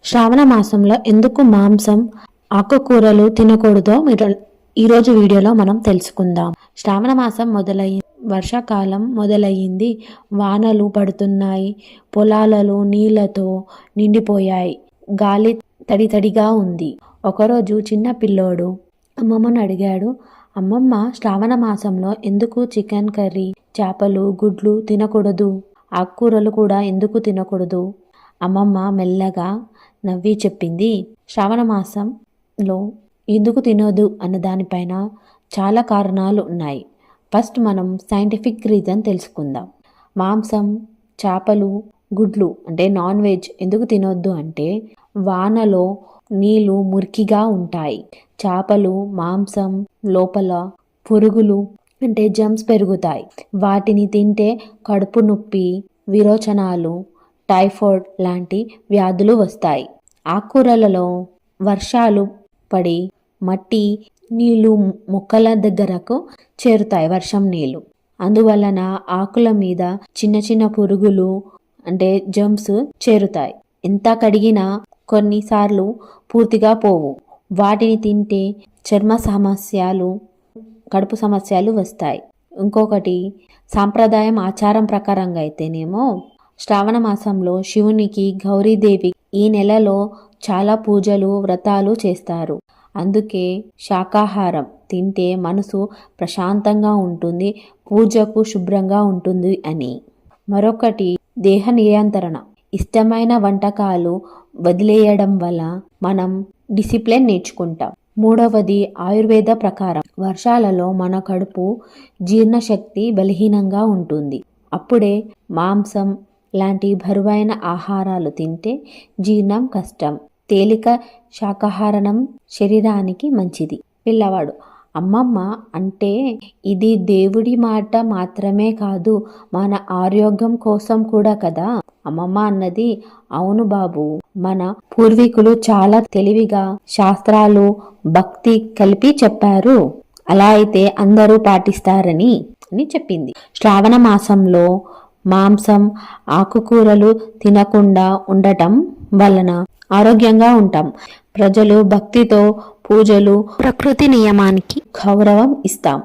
శ్రావణ మాసంలో ఎందుకు మాంసం ఆకుకూరలు తినకూడదో ఈరోజు వీడియోలో మనం తెలుసుకుందాం. శ్రావణ మాసం వర్షాకాలం మొదలయ్యింది. వానలు పడుతున్నాయి. పొలాలలో నీళ్లతో నిండిపోయాయి. గాలి తడితడిగా ఉంది. ఒకరోజు చిన్న పిల్లోడు అమ్మమ్మను అడిగాడు, అమ్మమ్మ, శ్రావణ మాసంలో ఎందుకు చికెన్ కర్రీ, చేపలు, గుడ్లు తినకూడదు? ఆకుకూరలు కూడా ఎందుకు తినకూడదు? అమ్మమ్మ మెల్లగా నవ్వి చెప్పింది, శ్రావణ మాసంలో ఎందుకు తినొద్దు అన్న దానిపైన చాలా కారణాలు ఉన్నాయి. ఫస్ట్ మనం సైంటిఫిక్ రీజన్ తెలుసుకుందాం. మాంసం, చేపలు, గుడ్లు అంటే నాన్ వెజ్ ఎందుకు తినొద్దు అంటే వానలో నీళ్లు మురికిగా ఉంటాయి. చేపలు, మాంసం లోపల పురుగులు అంటే జమ్స్ పెరుగుతాయి. వాటిని తింటే కడుపు నొప్పి, విరోచనాలు, టైఫాయిడ్ లాంటి వ్యాధులు వస్తాయి. ఆకుకూరలలో వర్షాలు పడి మట్టి నీళ్లు మొక్కల దగ్గరకు చేరుతాయి, వర్షం నీళ్లు. అందువలన ఆకుల మీద చిన్న చిన్న పురుగులు అంటే జమ్స్ చేరుతాయి. ఎంత కడిగినా కొన్నిసార్లు పూర్తిగా పోవు. వాటిని తింటే చర్మ సమస్యలు, కడుపు సమస్యలు వస్తాయి. ఇంకొకటి, సాంప్రదాయం ఆచారం ప్రకారంగా అయితేనేమో శ్రావణ మాసంలో శివునికి, గౌరీదేవి ఈ నెలలో చాలా పూజలు, వ్రతాలు చేస్తారు. అందుకే శాకాహారం తింటే మనసు ప్రశాంతంగా ఉంటుంది, పూజకు శుభ్రంగా ఉంటుంది అని. మరొకటి, దేహ నియంత్రణ. ఇష్టమైన వంటకాలు వదిలేయడం వల్ల మనం డిసిప్లిన్ నేర్చుకుంటాం. మూడవది, ఆయుర్వేద ప్రకారం వర్షాలలో మన కడుపు జీర్ణశక్తి బలహీనంగా ఉంటుంది. అప్పుడే మాంసం లాంటి బరువైన ఆహారాలు తింటే జీర్ణం కష్టం. తేలిక శాకాహారం శరీరానికి మంచిది. పిల్లవాడు, అమ్మమ్మ, అంటే ఇది దేవుడి మాట మాత్రమే కాదు, మన ఆరోగ్యం కోసం కూడా కదా? అమ్మమ్మ అన్నది, అవును బాబు, మన పూర్వీకులు చాలా తెలివిగా శాస్త్రాలు, భక్తి కలిపి చెప్పారు. అలా అయితే అందరూ పాటిస్తారని చెప్పింది. శ్రావణ మాసంలో మాంసం, ఆకుకూరలు తినకుండా ఉండటం వలన ఆరోగ్యంగా ఉంటాం. ప్రజలు భక్తితో పూజలు, ప్రకృతి నియమానికి గౌరవం ఇస్తాం.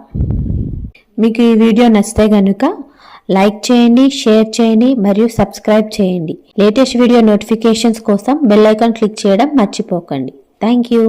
మీకు ఈ వీడియో నచ్చితే గనుక లైక్ చేయండి, షేర్ చేయండి మరియు సబ్స్క్రైబ్ చేయండి. లేటెస్ట్ వీడియో నోటిఫికేషన్స్ కోసం బెల్ ఐకాన్ క్లిక్ చేయడం మర్చిపోకండి. Thank you.